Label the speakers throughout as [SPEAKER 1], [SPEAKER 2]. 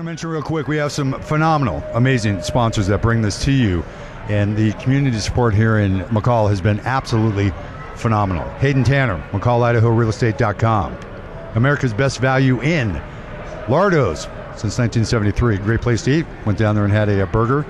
[SPEAKER 1] mention real quick, we have some phenomenal, amazing sponsors that bring this to you. And the community support here in McCall has been absolutely phenomenal. Hayden Tanner, McCall-IdahoRealEstate.com. America's Best Value Inn, Lardo's, since 1973. Great place to eat. Went down there and had a burger.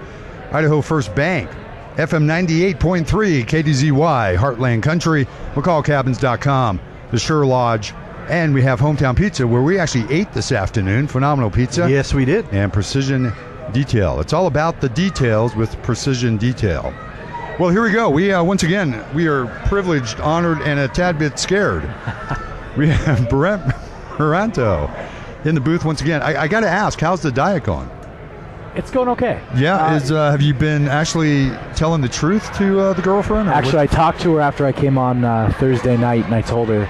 [SPEAKER 1] Idaho First Bank, FM 98.3, KDZY, Heartland Country, McCallCabins.com, the Sure Lodge, and we have Hometown Pizza, where we actually ate this afternoon. Phenomenal pizza.
[SPEAKER 2] Yes, we did.
[SPEAKER 1] And Precision Detail. It's all about the details with Precision Detail. Well, here we go. We once again, we are privileged, honored, and a tad bit scared. We have Brent Maranto in the booth once again. I got to ask, how's the diet going?
[SPEAKER 3] It's going okay.
[SPEAKER 1] Yeah, have you been actually telling the truth to the girlfriend?
[SPEAKER 3] Actually, I talked to her after I came on Thursday night, and I told her,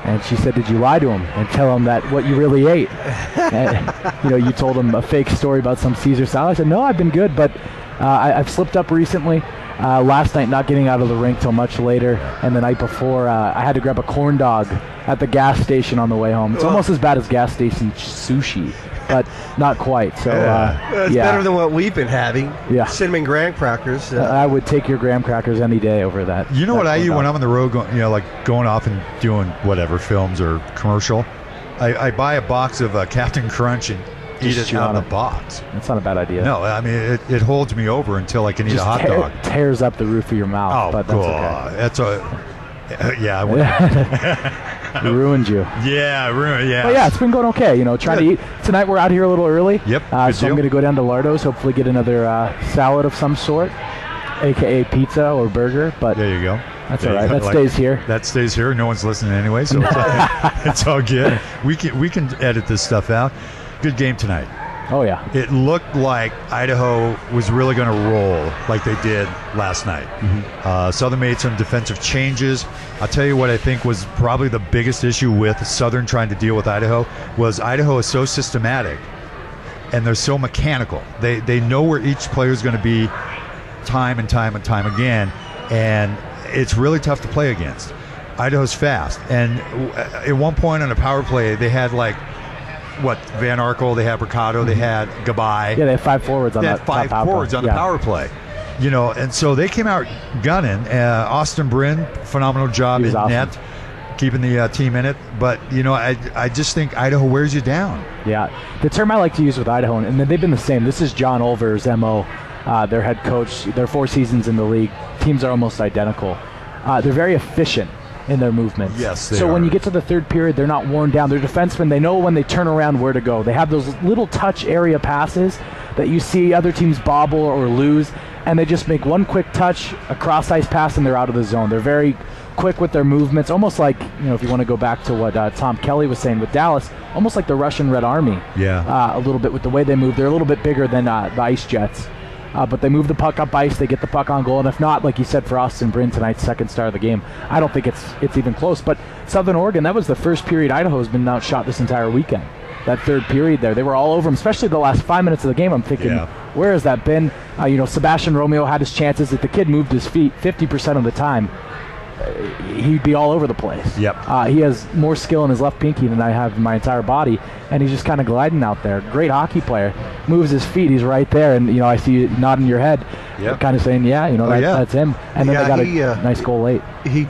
[SPEAKER 3] and she said, "Did you lie to him and tell him that what you really ate?" And, you told him a fake story about some Caesar salad. I said, "No, I've been good, but I've slipped up recently. Last night, not getting out of the rink till much later, and the night before, I had to grab a corn dog at the gas station on the way home. It's almost as bad as gas station sushi, but not quite. So
[SPEAKER 2] it's better than what we've been having.
[SPEAKER 3] Yeah,
[SPEAKER 2] cinnamon graham crackers.
[SPEAKER 3] I would take your graham crackers any day over that.
[SPEAKER 1] You know what I eat when I'm on the road, going off and doing whatever films or commercial. I buy a box of Captain Crunch and eat it out of the box.
[SPEAKER 3] That's not a bad idea.
[SPEAKER 1] No, I mean it holds me over until I can eat a hot dog.
[SPEAKER 3] It tears up the roof of your mouth. But that's okay.
[SPEAKER 1] Yeah,
[SPEAKER 3] it ruined you.
[SPEAKER 1] Yeah, yeah.
[SPEAKER 3] But yeah, it's been going okay. Trying to eat. Tonight we're out here a little early.
[SPEAKER 1] Yep.
[SPEAKER 3] So I'm going to go down to Lardo's, hopefully get another salad of some sort, aka pizza or burger. But
[SPEAKER 1] there you go.
[SPEAKER 3] That's all right. That stays here.
[SPEAKER 1] That stays here. No one's listening anyway, so it's all good. We can edit this stuff out. Good game tonight.
[SPEAKER 3] Oh, yeah.
[SPEAKER 1] It looked like Idaho was really going to roll like they did last night. Mm-hmm. Southern made some defensive changes. I'll tell you what I think was probably the biggest issue with Southern trying to deal with Idaho was Idaho is so systematic and they're so mechanical. They know where each player is going to be time and time and time again, and it's really tough to play against. Idaho's fast, and at one point on a power play, they had Van Arkel, they had Mercado, they had Gabay.
[SPEAKER 3] Yeah, they had 5 forwards on
[SPEAKER 1] that power play. On the power play. And so they came out gunning. Austin Bryn, phenomenal job in net, keeping the team in it. But, I just think Idaho wears you down. Yeah.
[SPEAKER 3] The term I like to use with Idaho, and they've been the same. This is John Olver's MO, their head coach. They're 4 seasons in the league. Teams are almost identical. They're very efficient in their movements.
[SPEAKER 1] Yes, they
[SPEAKER 3] So
[SPEAKER 1] are.
[SPEAKER 3] when you get to the third period, they're not worn down. They're defensemen. They know when they turn around where to go. They have those little touch area passes that you see other teams bobble or lose, and they just make one quick touch, a cross-ice pass, and they're out of the zone. They're very quick with their movements, almost like, if you want to go back to what Tom Kelly was saying with Dallas, almost like the Russian Red Army.
[SPEAKER 1] Yeah.
[SPEAKER 3] A little bit with the way they move. They're a little bit bigger than the Ice Jets. But they move the puck up ice, they get the puck on goal, and if not, like you said, for Austin Bryn tonight's second star of the game, I don't think it's even close. But Southern Oregon, that was the first period Idaho's been outshot this entire weekend. That third period there, they were all over them, especially the last 5 minutes of the game. I'm thinking, where has that been? Sebastian Romeo had his chances. If the kid moved his feet 50% of the time, he'd be all over the place.
[SPEAKER 1] Yep.
[SPEAKER 3] He has more skill in his left pinky than I have in my entire body, and he's just kind of gliding out there. Great hockey player. Moves his feet. He's right there, and I see you nodding your head, kind of saying, that's him. And then they got a nice goal late.
[SPEAKER 2] He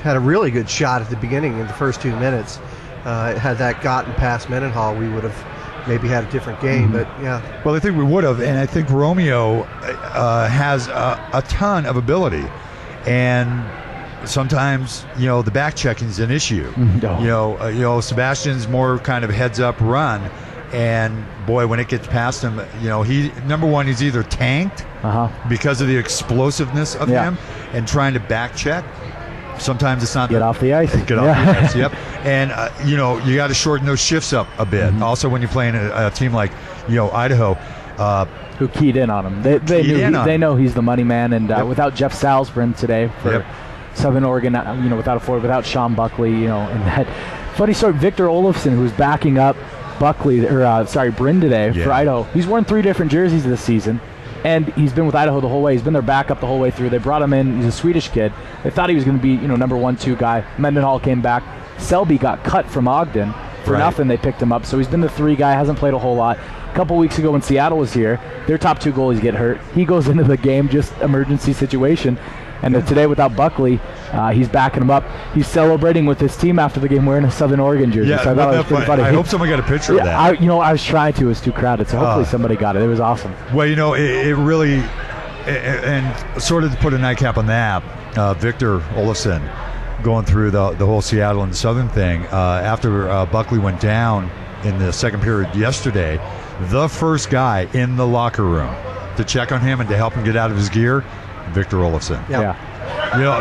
[SPEAKER 2] had a really good shot at the beginning in the first 2 minutes. Had that gotten past Mendenhall, we would have maybe had a different game. But
[SPEAKER 1] well, I think we would have, and I think Romeo has a ton of ability. And sometimes, the back checking is an issue. Sebastian's more kind of heads up run, and boy, when it gets past him, he's either tanked because of the explosiveness of him and trying to back check. Sometimes it's not
[SPEAKER 3] get off the ice.
[SPEAKER 1] Get off the ice. Yep. And you got to shorten those shifts up a bit. Also, when you're playing a team like Idaho.
[SPEAKER 3] Who keyed in on him. They know he's the money man, and without Jeff Salzburn today for Southern Oregon, without a forward, without Sean Buckley, and that funny story, Victor Olofsson, who's backing up Bryn today for Idaho. He's worn 3 different jerseys this season, and he's been with Idaho the whole way. He's been their backup the whole way through. They brought him in. He's a Swedish kid. They thought he was going to be, number 1-2 guy. Mendenhall came back. Selby got cut from Ogden For nothing, they picked him up. So he's been the 3 guy, hasn't played a whole lot. A couple weeks ago when Seattle was here, their top 2 goalies get hurt. He goes into the game, just emergency situation. And today without Buckley, he's backing him up. He's celebrating with his team after the game wearing a Southern Oregon jersey.
[SPEAKER 1] Yeah,
[SPEAKER 3] so I thought it was pretty funny.
[SPEAKER 1] I hope someone got a picture of that.
[SPEAKER 3] I was trying to. It was too crowded, so hopefully somebody got it. It was awesome.
[SPEAKER 1] Well, it really, and sort of to put a nightcap on that, Victor Olofsson going through the whole Seattle and Southern thing. After Buckley went down in the second period yesterday, the first guy in the locker room to check on him and to help him get out of his gear, Victor Olofsson.
[SPEAKER 3] Yeah.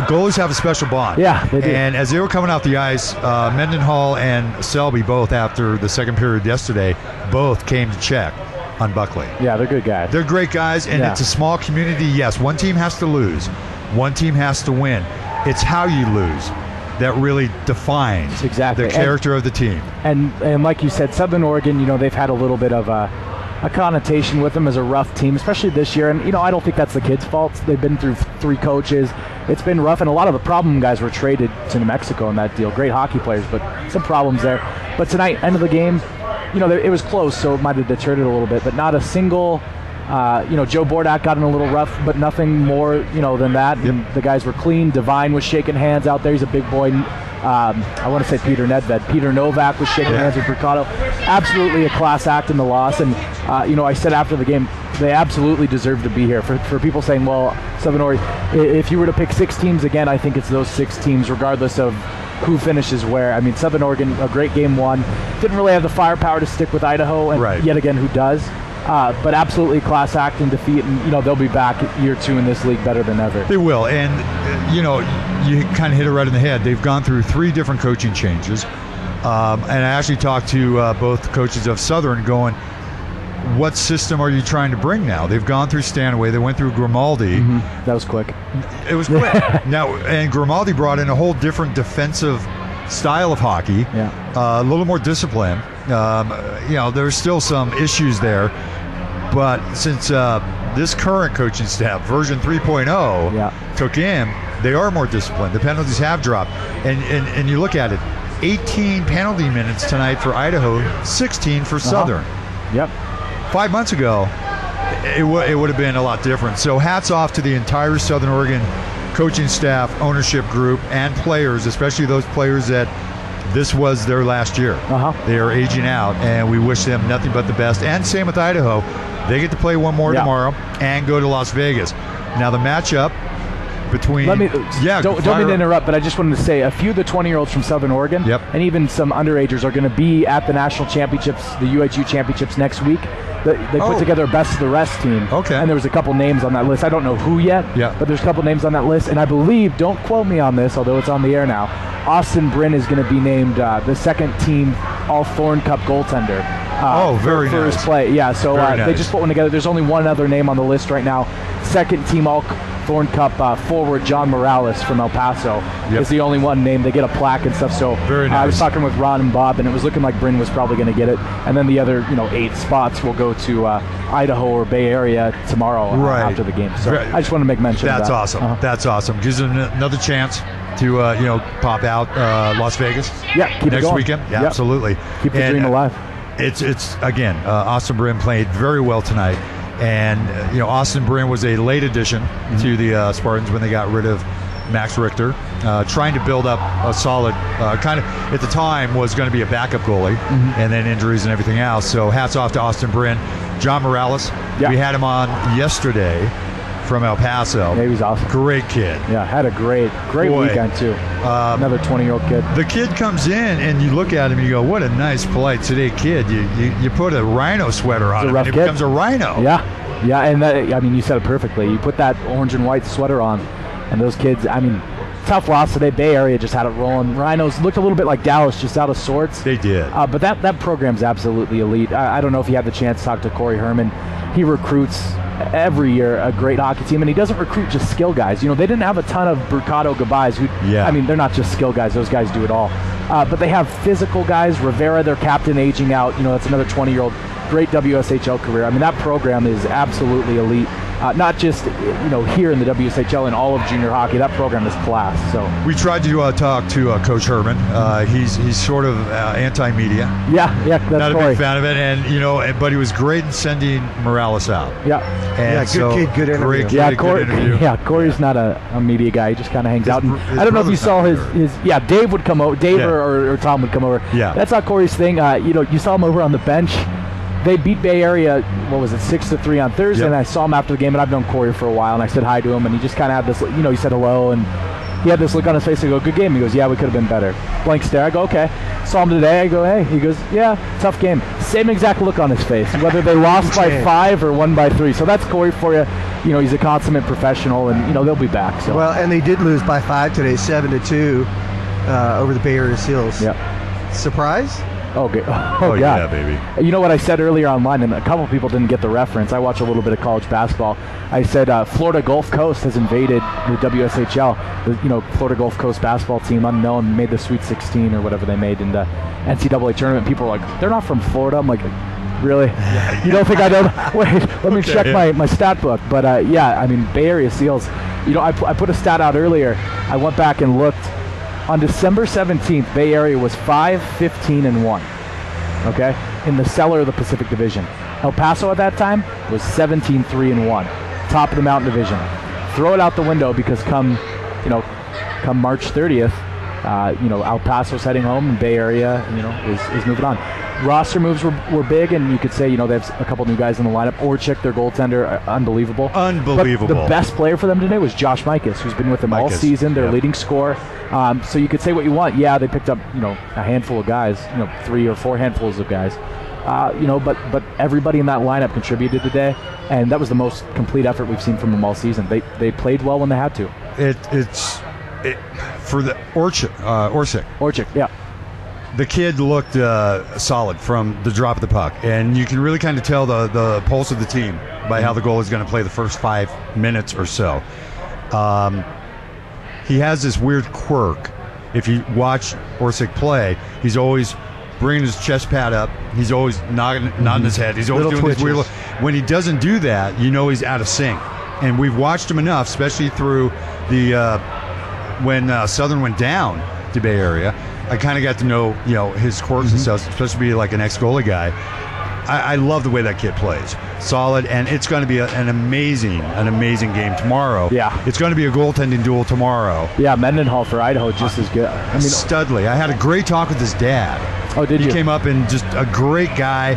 [SPEAKER 1] Goalies have a special bond.
[SPEAKER 3] Yeah, they do.
[SPEAKER 1] And as they were coming off the ice, Mendenhall and Selby both, after the second period yesterday, both came to check on Buckley.
[SPEAKER 3] Yeah, they're good guys.
[SPEAKER 1] They're great guys, and it's a small community. Yes, one team has to lose. One team has to win. It's how you lose that really defines the character of the team.
[SPEAKER 3] And like you said, Southern Oregon, they've had a little bit of a connotation with them as a rough team, especially this year. And, I don't think that's the kids' fault. They've been through 3 coaches. It's been rough, and a lot of the problem guys were traded to New Mexico in that deal. Great hockey players, but some problems there. But tonight, end of the game, it was close, so it might have deterred it a little bit, but not a single... Joe Bordak got in a little rough, but nothing more, than that.
[SPEAKER 1] Yep.
[SPEAKER 3] And the guys were clean. Divine was shaking hands out there. He's a big boy. I want to say Peter Nedved. Peter Novak was shaking hands with Bricado. Absolutely a class act in the loss. And, I said after the game, they absolutely deserve to be here. For people saying, well, Southern Oregon, if you were to pick 6 teams again, I think it's those 6 teams, regardless of who finishes where. I mean, Southern Oregon, a great game 1. Didn't really have the firepower to stick with Idaho, and yet again, who does? But absolutely class act in defeat, and they'll be back year 2 in this league better than ever.
[SPEAKER 1] They will, and you kind of hit it right in the head. They've gone through 3 different coaching changes, and I actually talked to both coaches of Southern, going, what system are you trying to bring now? They've gone through Stanaway, they went through Grimaldi.
[SPEAKER 3] Mm-hmm. That was quick.
[SPEAKER 1] It was quick. Now, and Grimaldi brought in a whole different defensive style of hockey, a little more discipline. There's still some issues there, but since this current coaching staff, version 3.0, took in, they are more disciplined. The penalties have dropped, and you look at it, 18 penalty minutes tonight for Idaho, 16 for Southern. 5 months ago, it would have been a lot different. So hats off to the entire Southern Oregon coaching staff, ownership group, and players, especially those players that this was their last year. They are aging out, and we wish them nothing but the best. And same with Idaho. They get to play one more tomorrow and go to Las Vegas. Now the matchup between...
[SPEAKER 3] don't mean to interrupt, but I just wanted to say a few of the 20-year-olds from Southern Oregon and even some underagers are going to be at the national championships, the UHU championships next week. They put together a best of the rest team. And there was a couple names on that list. I don't know who yet, but there's a couple names on that list. And I believe, don't quote me on this, although it's on the air now, Austin Brent is going to be named the second team all Thorne Cup goaltender.
[SPEAKER 1] Very
[SPEAKER 3] for
[SPEAKER 1] nice.
[SPEAKER 3] his play. So they just put one together. There's only one other name on the list right now. Second team all Thorne Cup forward John Morales from El Paso is the only one named. They get a plaque and stuff. So I was talking with Ron and Bob, and it was looking like Bryn was probably going to get it. And then the other 8 spots will go to Idaho or Bay Area tomorrow after the game. So I just want to make mention of that.
[SPEAKER 1] That's awesome. That's awesome. Gives them another chance to pop out Las Vegas.
[SPEAKER 3] Keep
[SPEAKER 1] next weekend. Absolutely.
[SPEAKER 3] Keep the dream alive.
[SPEAKER 1] It's again, Austin Bryn played very well tonight, and Austin Bryn was a late addition to the Spartans when they got rid of Max Richter, trying to build up a solid kind of, at the time, was going to be a backup goalie, and then injuries and everything else. So hats off to Austin Bryn. John Morales, we had him on yesterday from El Paso.
[SPEAKER 3] He was awesome.
[SPEAKER 1] Great kid.
[SPEAKER 3] Had a great weekend too. Another 20-year-old kid.
[SPEAKER 1] The kid comes in and you look at him and you go, what a nice, polite, sedate kid. You put a rhino sweater on him and he becomes a rhino.
[SPEAKER 3] And that, you said it perfectly. You put that orange and white sweater on, and those kids, tough loss today. Bay Area just had it rolling. Rhinos looked a little bit like Dallas, just out of sorts.
[SPEAKER 1] They did.
[SPEAKER 3] But that program's absolutely elite. I don't know if you had the chance to talk to Corey Herman. He recruits every year a great hockey team, and he doesn't recruit just skill guys. They didn't have a ton of Bricado guys who, they're not just skill guys. Those guys do it all. But they have physical guys. Rivera, their captain, aging out. That's another 20-year-old. Great WSHL career. That program is absolutely elite. not just here in the WSHL and all of junior hockey. That program is class. So
[SPEAKER 1] we tried to talk to Coach Herman. He's sort of anti-media.
[SPEAKER 3] Yeah, that's
[SPEAKER 1] not
[SPEAKER 3] Corey.
[SPEAKER 1] A big fan of it, and but he was great in sending Morales out.
[SPEAKER 3] Yeah,
[SPEAKER 1] and
[SPEAKER 2] good kid, good interview.
[SPEAKER 1] Good interview.
[SPEAKER 3] Yeah, Corey's not a media guy. He just kind of hangs out. And I don't know if you saw his Dave would come over. Dave or Tom would come over.
[SPEAKER 1] Yeah,
[SPEAKER 3] that's not Corey's thing. You saw him over on the bench. They beat Bay Area, 6-3 on Thursday, and I saw him after the game, and I've known Corey for a while, and I said hi to him, and he just kind of had this, he said hello, and he had this look on his face. I go, good game. He goes, yeah, we could have been better. Blank stare. I go, okay. Saw him today. I go, hey. He goes, yeah, tough game. Same exact look on his face, whether they lost by 5 or won by 3. So that's Corey for you. He's a consummate professional, and, they'll be back. So.
[SPEAKER 2] Well, and they did lose by 5 today, 7-2 over the Bay Area Seals.
[SPEAKER 3] Yep.
[SPEAKER 2] Surprise?
[SPEAKER 1] Oh yeah, baby.
[SPEAKER 3] You know what I said earlier online, and a couple people didn't get the reference. I watch a little bit of college basketball. I said Florida Gulf Coast has invaded the WSHL. The Florida Gulf Coast basketball team, unknown, made the Sweet 16 or whatever they made in the NCAA tournament. People are like, they're not from Florida. I'm like, really? Yeah. You don't think I know? Wait, let me check my stat book. But Bay Area Seals. I put a stat out earlier. I went back and looked. On December 17th, Bay Area was 5-15-1, okay, in the cellar of the Pacific Division. El Paso at that time was 17-3-1, top of the Mountain Division. Throw it out the window because come March 30th, El Paso's heading home and Bay Area, is moving on. Roster moves were big, and you could say, they have a couple new guys in the lineup. Orchik, their goaltender, unbelievable.
[SPEAKER 1] But
[SPEAKER 3] the best player for them today was Josh Mikas, who's been with them all season, their leading scorer. So you could say what you want. Yeah, they picked up, a handful of guys, 3 or 4 handfuls of guys. But everybody in that lineup contributed today, and that was the most complete effort we've seen from them all season. They played well when they had to.
[SPEAKER 1] It's for the Orchik,
[SPEAKER 3] yeah.
[SPEAKER 1] The kid looked solid from the drop of the puck, and you can really kind of tell the pulse of the team by how the goalie is going to play the first 5 minutes or so. He has this weird quirk. If you watch Orchik play, he's always bringing his chest pad up. He's always nodding his head. He's always doing this weird look. When he doesn't do that, he's out of sync. And we've watched him enough, especially through the when Southern went down to Bay Area. I kind of got to know, his quirks and stuff, especially like an ex-goalie guy. I love the way that kid plays. Solid, and it's going to be an amazing game tomorrow.
[SPEAKER 3] Yeah.
[SPEAKER 1] It's going to be a goaltending duel tomorroh.
[SPEAKER 3] Yeah, Mendenhall for Idaho just as good.
[SPEAKER 1] Studley. I had a great talk with his dad.
[SPEAKER 3] Oh, did you?
[SPEAKER 1] He came up and just a great guy.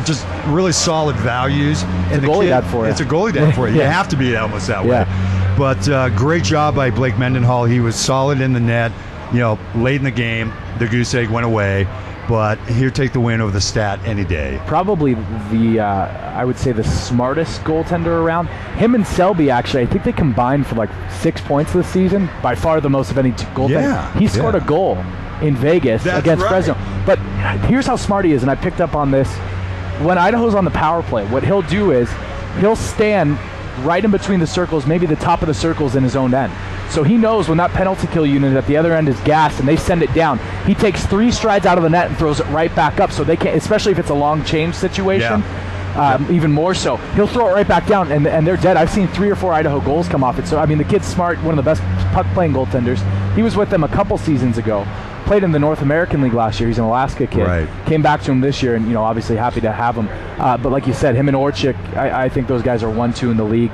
[SPEAKER 1] Just really solid values.
[SPEAKER 3] And the goalie dad for you.
[SPEAKER 1] It's a goalie dad for you.
[SPEAKER 3] Yeah.
[SPEAKER 1] You have to be almost that way.
[SPEAKER 3] Yeah.
[SPEAKER 1] But great job by Blake Mendenhall. He was solid in the net. Late in the game, the goose egg went away, but he'll take the win over the Stat any day.
[SPEAKER 3] Probably I would say the smartest goaltender around. Him and Selby, actually, I think they combined for 6 points this season, by far the most of any goaltender.
[SPEAKER 1] Yeah,
[SPEAKER 3] he scored a goal in Vegas against Fresno. But here's how smart he is, and I picked up on this. When Idaho's on the power play, what he'll do is he'll stand right in between the circles, maybe the top of the circles in his own end. So he knows when that penalty kill unit at the other end is gassed and they send it down, he takes 3 strides out of the net and throws it right back up, so they can't, especially if it's a long change situation, even more so. He'll throw it right back down, and they're dead. I've seen 3 or 4 Idaho goals come off it. So, the kid's smart, one of the best puck-playing goaltenders. He was with them a couple seasons ago. Played in the North American League last year. He's an Alaska kid.
[SPEAKER 1] Right.
[SPEAKER 3] Came back to him this year, and, obviously happy to have him. But like you said, him and Orchik, I think those guys are 1-2 in the league.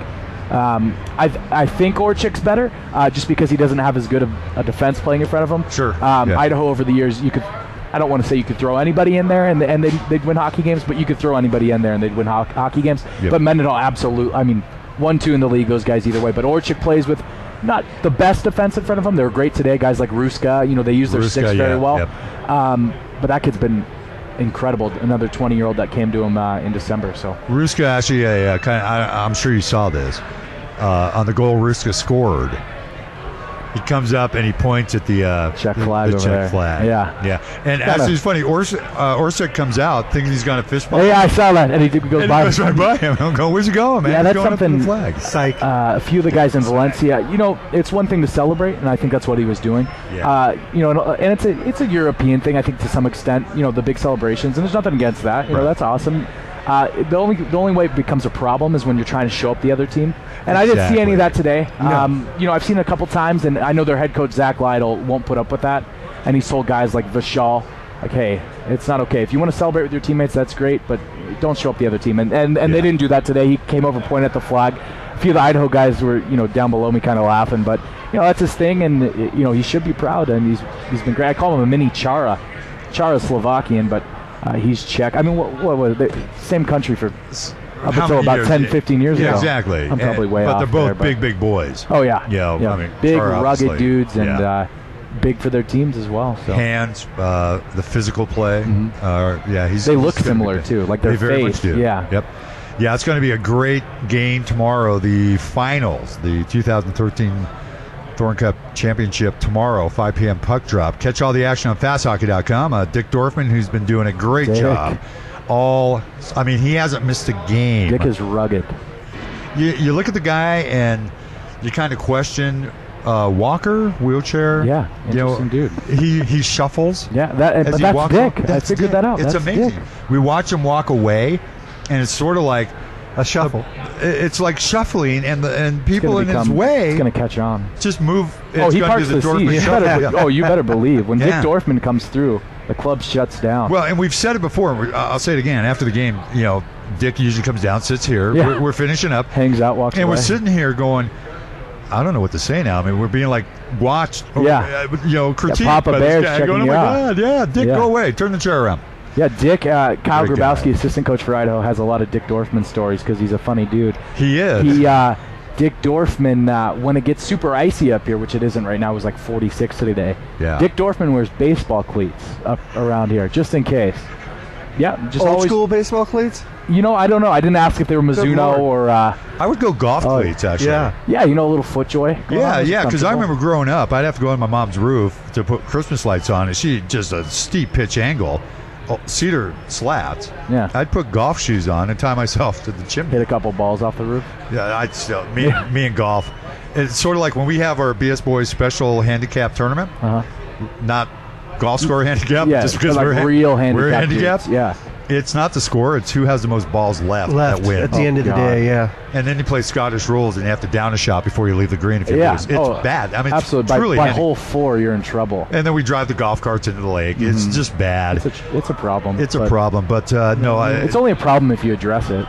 [SPEAKER 3] I think Orchik's better, just because he doesn't have as good of a defense playing in front of him.
[SPEAKER 1] Sure.
[SPEAKER 3] Idaho over the years, I don't want to say you could throw anybody in there and they'd win hockey games, but you could throw anybody in there and they'd win hockey games.
[SPEAKER 1] Yep.
[SPEAKER 3] But Mendenhall, absolute. 1-2 in the league, those guys either way. But Orchik plays with not the best defense in front of him. They were great today. Guys like Ruska, they use their six very well.
[SPEAKER 1] Yep.
[SPEAKER 3] But that kid's been incredible. Another 20-year-old that came to him in December. So
[SPEAKER 1] Ruska actually, I'm sure you saw this. On the goal Ruska scored, he comes up and he points at the
[SPEAKER 3] check flag.
[SPEAKER 1] Yeah. And actually, it's funny. Orchik comes out thinking he's going to fish ball.
[SPEAKER 3] Yeah, I saw that, and he goes by.
[SPEAKER 1] He goes right by him. I'm going, where's he going, man?
[SPEAKER 3] Yeah, that's something.
[SPEAKER 1] Flag.
[SPEAKER 2] Psych.
[SPEAKER 3] A few of the guys in Valencia, it's one thing to celebrate, and I think that's what he was doing.
[SPEAKER 1] Yeah.
[SPEAKER 3] And it's a European thing, I think, to some extent. The big celebrations, and there's nothing against that.
[SPEAKER 1] Right.
[SPEAKER 3] That's awesome. The only way it becomes a problem is when you're trying to show up the other team. And I didn't see any of that today.
[SPEAKER 2] No.
[SPEAKER 3] I've seen it a couple times, and I know their head coach, Zach Lytle, won't put up with that. And he's told guys like Vishal, like, hey, it's not okay. If you want to celebrate with your teammates, that's great, but don't show up the other team. And they didn't do that today. He came over, pointed at the flag. A few of the Idaho guys were, down below me kind of laughing, but, that's his thing, and, he should be proud, and he's been great. I call him a mini Chara. Chara's Slovakian, but he's Czech. I mean, what was it? Same country for up until about 10, 15 years ago.
[SPEAKER 1] Exactly.
[SPEAKER 3] I'm probably way
[SPEAKER 1] off.
[SPEAKER 3] But
[SPEAKER 1] they're both big boys.
[SPEAKER 3] Oh, yeah.
[SPEAKER 1] I mean,
[SPEAKER 3] big,
[SPEAKER 1] Chara,
[SPEAKER 3] rugged dudes, and
[SPEAKER 1] yeah.
[SPEAKER 3] Big for their teams as well. So.
[SPEAKER 1] Hands, the physical play.
[SPEAKER 3] They look similar, too. Like their
[SPEAKER 1] they very
[SPEAKER 3] face.
[SPEAKER 1] much do.
[SPEAKER 3] Yeah.
[SPEAKER 1] Yep. Yeah, it's going to be a great game tomorrow. The finals, the 2013 Thorne Cup Championship tomorrow, 5 p.m. puck drop. Catch all the action on fasthockey.com. Dick Dorfman, who's been doing a great job. He hasn't missed a game.
[SPEAKER 3] Dick is rugged.
[SPEAKER 1] You look at the guy and you kind of question Walker, wheelchair.
[SPEAKER 3] Yeah, interesting dude.
[SPEAKER 1] He shuffles.
[SPEAKER 3] Yeah, that's Dick. I figured that out.
[SPEAKER 1] It's
[SPEAKER 3] that's
[SPEAKER 1] amazing.
[SPEAKER 3] Dick.
[SPEAKER 1] We watch him walk away, and it's sort of like
[SPEAKER 2] a shuffle.
[SPEAKER 1] It's like shuffling, and people in his way.
[SPEAKER 3] It's going to catch on.
[SPEAKER 1] Just move.
[SPEAKER 3] He parks the seat. You better believe when Dick Dorfman comes through, the club shuts down.
[SPEAKER 1] Well, and we've said it before. I'll say it again after the game. Dick usually comes down, sits here.
[SPEAKER 3] Yeah.
[SPEAKER 1] We're finishing up,
[SPEAKER 3] hangs out, walks away.
[SPEAKER 1] And we're sitting here going, I don't know what to say now. I mean, we're being like watched, critiqued
[SPEAKER 3] Papa
[SPEAKER 1] by
[SPEAKER 3] Bear's
[SPEAKER 1] this guy. Going, oh my God, Dick, go away, turn the chair around.
[SPEAKER 3] Yeah, Dick, Kyle
[SPEAKER 1] Great
[SPEAKER 3] Grabowski,
[SPEAKER 1] guy.
[SPEAKER 3] assistant coach for Idaho, has a lot of Dick Dorfman stories because he's a funny dude.
[SPEAKER 1] He is.
[SPEAKER 3] Dick Dorfman, when it gets super icy up here, which it isn't right now, it was like 46 today.
[SPEAKER 1] Yeah.
[SPEAKER 3] Dick Dorfman wears baseball cleats up around here, just in case. Yeah, just
[SPEAKER 2] old
[SPEAKER 3] always,
[SPEAKER 2] school baseball cleats.
[SPEAKER 3] I don't know. I didn't ask if they were Mizuno or.
[SPEAKER 1] I would go golf cleats actually.
[SPEAKER 2] Yeah,
[SPEAKER 3] a little FootJoy.
[SPEAKER 1] Yeah, because I remember growing up, I'd have to go on my mom's roof to put Christmas lights on, and she just a steep pitch angle. Cedar slats.
[SPEAKER 3] Yeah.
[SPEAKER 1] I'd put golf shoes on and tie myself to the chimney.
[SPEAKER 3] Hit a couple balls off the roof.
[SPEAKER 1] Yeah, I'd still me and golf. It's sort of like when we have our BS Boys special handicap tournament. Not golf score handicap, just because
[SPEAKER 3] we're
[SPEAKER 1] handicapped.
[SPEAKER 3] Yeah.
[SPEAKER 1] It's not the score; it's who has the most balls left that wins.
[SPEAKER 2] At the end of the day, yeah.
[SPEAKER 1] And then you play Scottish rules, and you have to down a shot before you leave the green. If you lose, it's bad. I mean,
[SPEAKER 3] absolutely.
[SPEAKER 1] It's truly
[SPEAKER 3] by hole 4, you're in trouble.
[SPEAKER 1] And then we drive the golf carts into the lake. It's just bad.
[SPEAKER 3] It's a problem.
[SPEAKER 1] It's a problem, but no.
[SPEAKER 3] It's only a problem if you address it.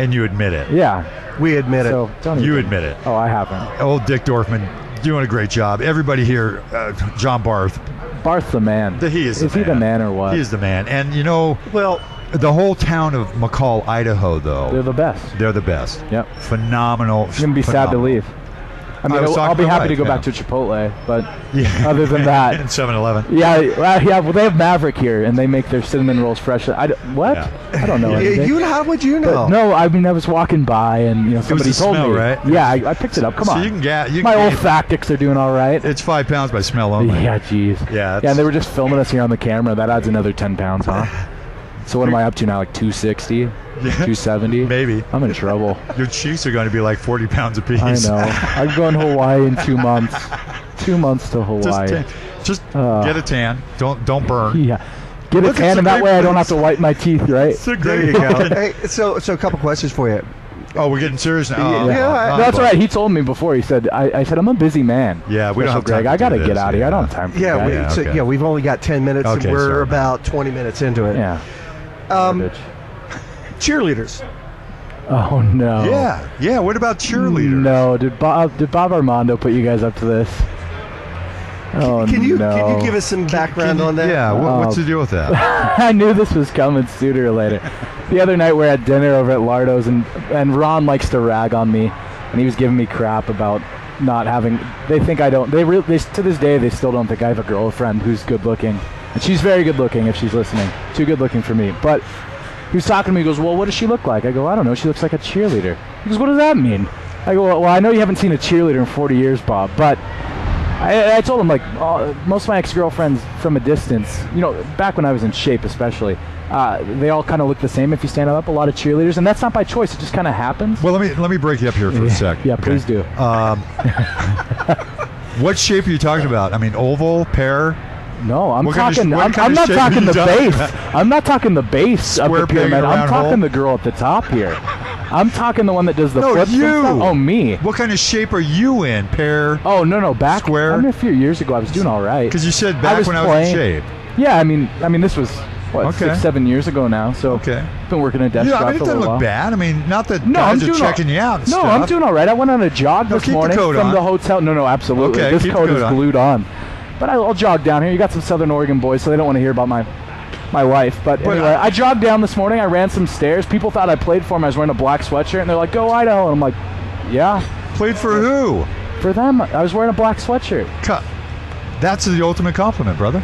[SPEAKER 1] And you admit it.
[SPEAKER 3] Yeah.
[SPEAKER 2] We admit it.
[SPEAKER 1] You admit it.
[SPEAKER 3] Oh, I haven't.
[SPEAKER 1] Old Dick Dorfman doing a great job. Everybody here, John Barth.
[SPEAKER 3] Barth's the man.
[SPEAKER 1] He is the man.
[SPEAKER 3] Is he the man or what?
[SPEAKER 1] He is the man. And, the whole town of McCall, Idaho, though.
[SPEAKER 3] They're the best.
[SPEAKER 1] They're the best.
[SPEAKER 3] Yep.
[SPEAKER 1] Phenomenal.
[SPEAKER 3] It's going to be sad to leave. I mean, I'll be happy to go back to Chipotle, but other than that.
[SPEAKER 1] And 7-Eleven.
[SPEAKER 3] Yeah, well, they have Maverick here, and they make their cinnamon rolls fresh. What?
[SPEAKER 1] Yeah.
[SPEAKER 3] I don't know.
[SPEAKER 2] How would you know?
[SPEAKER 3] But no, I mean, I was walking by, and somebody told
[SPEAKER 1] smell,
[SPEAKER 3] me.
[SPEAKER 1] Right?
[SPEAKER 3] Yeah, I picked it up. Come on.
[SPEAKER 1] You can
[SPEAKER 3] My olfactics are doing all right.
[SPEAKER 1] It's 5 pounds by smell only.
[SPEAKER 3] Yeah, jeez.
[SPEAKER 1] Yeah,
[SPEAKER 3] and they were just filming us here on the camera. That adds another 10 pounds, huh? So what am I up to now, like 260, 270?
[SPEAKER 1] Maybe.
[SPEAKER 3] I'm in trouble.
[SPEAKER 1] Your cheeks are going to be like 40 pounds apiece.
[SPEAKER 3] I know. I'm going to Hawaii in 2 months. 2 months to Hawaii.
[SPEAKER 1] Just get a tan. Don't burn.
[SPEAKER 3] Yeah. Get a tan, and that way I don't have to wipe my teeth, right?
[SPEAKER 2] There you go. Hey, so a couple questions for you.
[SPEAKER 1] Oh, we're getting serious now.
[SPEAKER 3] That's right. He told me before. He said, "I said I'm a busy man."
[SPEAKER 1] Yeah, we don't have time.
[SPEAKER 3] Greg, I gotta get out of here. I don't have time for that.
[SPEAKER 2] We've only got 10 minutes, and we're about 20 minutes into it.
[SPEAKER 3] Yeah.
[SPEAKER 2] Cheerleaders.
[SPEAKER 3] Oh no.
[SPEAKER 1] Yeah. What about cheerleaders?
[SPEAKER 3] No. Did Bob Armando put you guys up to this? Oh,
[SPEAKER 2] can you give us some background on that?
[SPEAKER 1] Yeah. What's the deal with that?
[SPEAKER 3] I knew this was coming sooner or later. The other night we're at dinner over at Lardo's, and Ron likes to rag on me, and he was giving me crap about not having. They think I don't. They to this day they still don't think I have a girlfriend who's good looking, and she's very good looking if she's listening. Too good looking for me, but. He was talking to me. He goes, "Well, what does she look like?" I go, "I don't know. She looks like a cheerleader." He goes, "What does that mean?" I go, "Well, I know you haven't seen a cheerleader in 40 years, Bob, but I told him, like, most of my ex-girlfriends from a distance, back when I was in shape especially, they all kind of look the same if you stand up. A lot of cheerleaders, and that's not by choice. It just kind of happens."
[SPEAKER 1] Well, let me break you up here for a sec.
[SPEAKER 3] Yeah, please do.
[SPEAKER 1] What shape are you talking about? I mean, oval, pear?
[SPEAKER 3] No, I'm
[SPEAKER 1] What kind of-
[SPEAKER 3] talking.
[SPEAKER 1] what
[SPEAKER 3] I'm
[SPEAKER 1] kind of
[SPEAKER 3] not
[SPEAKER 1] shape
[SPEAKER 3] talking
[SPEAKER 1] are
[SPEAKER 3] the
[SPEAKER 1] you
[SPEAKER 3] base.
[SPEAKER 1] talking
[SPEAKER 3] I'm not talking the base of
[SPEAKER 1] Square
[SPEAKER 3] the
[SPEAKER 1] peg in a
[SPEAKER 3] pyramid. I'm
[SPEAKER 1] round
[SPEAKER 3] talking
[SPEAKER 1] hole?
[SPEAKER 3] the girl at the top here. I'm talking the one that does the
[SPEAKER 1] No,
[SPEAKER 3] flips and
[SPEAKER 1] you.
[SPEAKER 3] stuff. Oh, me.
[SPEAKER 1] What kind of shape are you in, Pear?
[SPEAKER 3] Oh, no. Back.
[SPEAKER 1] Square?
[SPEAKER 3] I mean, a few years ago, I was doing all right.
[SPEAKER 1] Because you said
[SPEAKER 3] I
[SPEAKER 1] back
[SPEAKER 3] was
[SPEAKER 1] when I was
[SPEAKER 3] playing.
[SPEAKER 1] in shape.
[SPEAKER 3] Yeah, I mean, this was what
[SPEAKER 1] Okay.
[SPEAKER 3] 6-7 years ago now. So
[SPEAKER 1] Okay.
[SPEAKER 3] been working at desk
[SPEAKER 1] Yeah, I
[SPEAKER 3] shop
[SPEAKER 1] mean, it
[SPEAKER 3] for a
[SPEAKER 1] doesn't
[SPEAKER 3] little
[SPEAKER 1] look
[SPEAKER 3] while.
[SPEAKER 1] bad. I mean, not that
[SPEAKER 3] No, I'm
[SPEAKER 1] guys are
[SPEAKER 3] doing
[SPEAKER 1] checking you out and
[SPEAKER 3] No,
[SPEAKER 1] stuff.
[SPEAKER 3] I'm doing all right. I went on a jog this
[SPEAKER 1] keep the
[SPEAKER 3] morning
[SPEAKER 1] coat
[SPEAKER 3] from
[SPEAKER 1] on.
[SPEAKER 3] the hotel. No, absolutely.
[SPEAKER 1] Okay,
[SPEAKER 3] This
[SPEAKER 1] keep the
[SPEAKER 3] coat
[SPEAKER 1] coat
[SPEAKER 3] is
[SPEAKER 1] on.
[SPEAKER 3] glued on. But I'll jog down here. You got some Southern Oregon boys, so they don't want to hear about my wife. But anyway, I jogged down this morning. I ran some stairs. People thought I played for them. I was wearing a black sweatshirt, and they're like, "Go Idaho!" And I'm like, "Yeah."
[SPEAKER 1] Played for who?
[SPEAKER 3] For them, I was wearing a black sweatshirt.
[SPEAKER 1] That's the ultimate compliment, brother.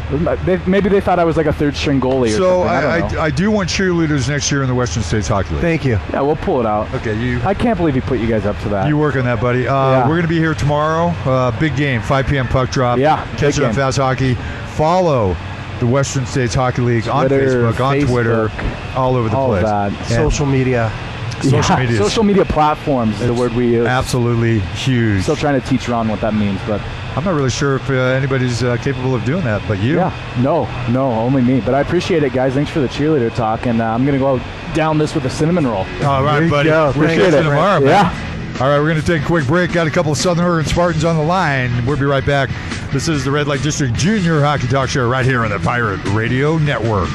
[SPEAKER 3] Maybe they thought I was like a third-string goalie or
[SPEAKER 1] So
[SPEAKER 3] something. I don't know.
[SPEAKER 1] I do want cheerleaders next year in the Western States Hockey League.
[SPEAKER 2] Thank you.
[SPEAKER 3] Yeah, we'll pull it out.
[SPEAKER 1] Okay, you
[SPEAKER 3] I can't believe he put you guys up to that.
[SPEAKER 1] work on that, buddy.
[SPEAKER 3] Yeah.
[SPEAKER 1] We're going to be here tomorrow. Big game, 5 p.m. puck drop.
[SPEAKER 3] Yeah,
[SPEAKER 1] Catch
[SPEAKER 3] big
[SPEAKER 1] it on
[SPEAKER 3] game.
[SPEAKER 1] Fast Hockey. Follow the Western States Hockey League on
[SPEAKER 3] Twitter,
[SPEAKER 1] Facebook, on Twitter,
[SPEAKER 3] Facebook,
[SPEAKER 1] all over the
[SPEAKER 3] all of
[SPEAKER 1] place.
[SPEAKER 3] that.
[SPEAKER 1] And
[SPEAKER 2] Social media.
[SPEAKER 1] Social media.
[SPEAKER 3] Social media platforms is the word we use.
[SPEAKER 1] Absolutely huge.
[SPEAKER 3] Still trying to teach Ron what that means, but
[SPEAKER 1] I'm not really sure if anybody's capable of doing that, but you.
[SPEAKER 3] yeah, no, only me. But I appreciate it, guys. Thanks for the cheerleader talk, and I'm gonna go down this with a cinnamon roll.
[SPEAKER 1] All right,
[SPEAKER 2] There you
[SPEAKER 1] buddy.
[SPEAKER 2] go.
[SPEAKER 1] We'll
[SPEAKER 2] Thank
[SPEAKER 1] catch
[SPEAKER 2] you,
[SPEAKER 1] you tomorrow, man.
[SPEAKER 3] Yeah.
[SPEAKER 1] All right, we're going to take a quick break. Got a couple of Southern Oregon Spartans on the line. We'll be right back. This is the Red Light District Junior Hockey Talk Show right here on the Pirate Radio Network.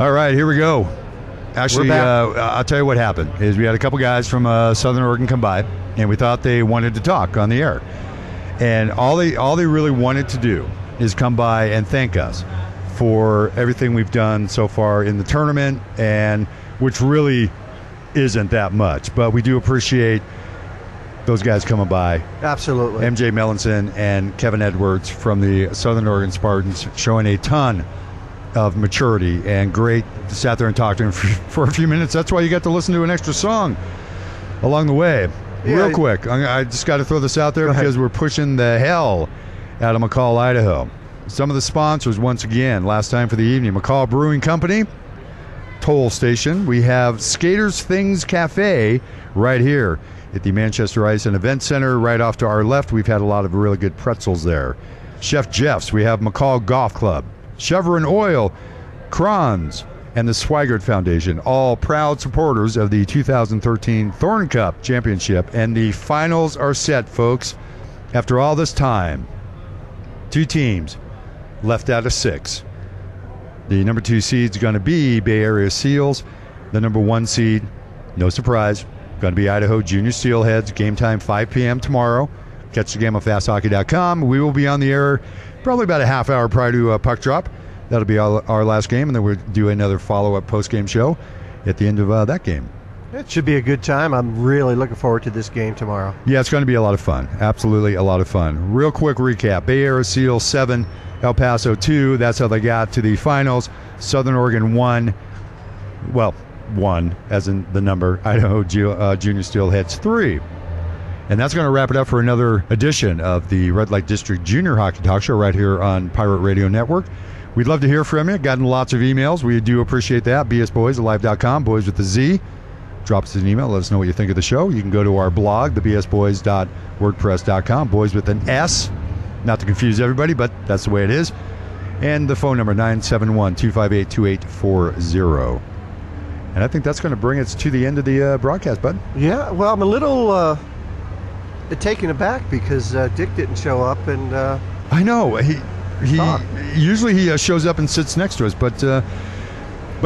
[SPEAKER 1] All right, here we go. Actually,
[SPEAKER 2] We're back.
[SPEAKER 1] I'll tell you what happened. Is we had a couple guys from Southern Oregon come by, and we thought they wanted to talk on the air. And all they really wanted to do is come by and thank us for everything we've done so far in the tournament, and which really isn't that much. But we do appreciate those guys coming by.
[SPEAKER 2] Absolutely.
[SPEAKER 1] MJ Mellinson and Kevin Edwards from the Southern Oregon Spartans showing a ton of maturity, and great to sat there and talk to him for a few minutes. That's why you got to listen to an extra song along the way.
[SPEAKER 2] Yeah.
[SPEAKER 1] Real quick, I just got to throw this out there
[SPEAKER 2] Go ahead.
[SPEAKER 1] because we're pushing the hell out of McCall, Idaho. Some of the sponsors, once again, last time for the evening, McCall Brewing Company, Toll Station. We have Skaters Things Cafe right here at the Manchester Ice and Event Center. Right off to our left, we've had a lot of really good pretzels there. Chef Jeff's, we have McCall Golf Club, Chevron Oil, Kron's, and the Swigert Foundation, all proud supporters of the 2013 Thorne Cup Championship. And the finals are set, folks. After all this time, 2 teams left out of 6. The number 2 seed is going to be Bay Area Seals. The number 1 seed, no surprise, going to be Idaho Junior Steelheads. Game time 5 p.m. tomorrow. Catch the game on fasthockey.com. We will be on the air probably about a half hour prior to puck drop. That'll be our last game, and then we'll do another follow-up post-game show at the end of that game.
[SPEAKER 2] It should be a good time. I'm really looking forward to this game tomorrow.
[SPEAKER 1] Yeah, it's going to be a lot of fun. Absolutely a lot of fun. Real quick recap. Bay Area Seals 7, El Paso 2. That's how they got to the finals. Southern Oregon 1. Well, 1 as in the number. Idaho Junior Steelheads 3. And that's going to wrap it up for another edition of the Red Light District Junior Hockey Talk Show right here on Pirate Radio Network. We'd love to hear from you. Gotten lots of emails. We do appreciate that. bsboys@live.com, boys with the Z. Drop us an email. Let us know what you think of the show. You can go to our blog, thebsboys.wordpress.com. Boys with an S. Not to confuse everybody, but that's the way it is. And the phone number, 971-258-2840. And I think that's going to bring us to the end of the broadcast, bud.
[SPEAKER 2] Yeah, well, I'm a little taken aback because Dick didn't show up, and
[SPEAKER 1] I know. He
[SPEAKER 2] Talk.
[SPEAKER 1] usually he shows up and sits next to us, but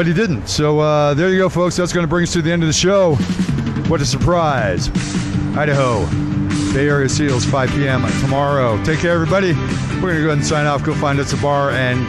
[SPEAKER 1] he didn't. So there you go, folks. That's going to bring us to the end of the show. What a surprise. Idaho, Bay Area Seals, 5 p.m. tomorrow. Take care, everybody. We're going to go ahead and sign off. Go find us a bar and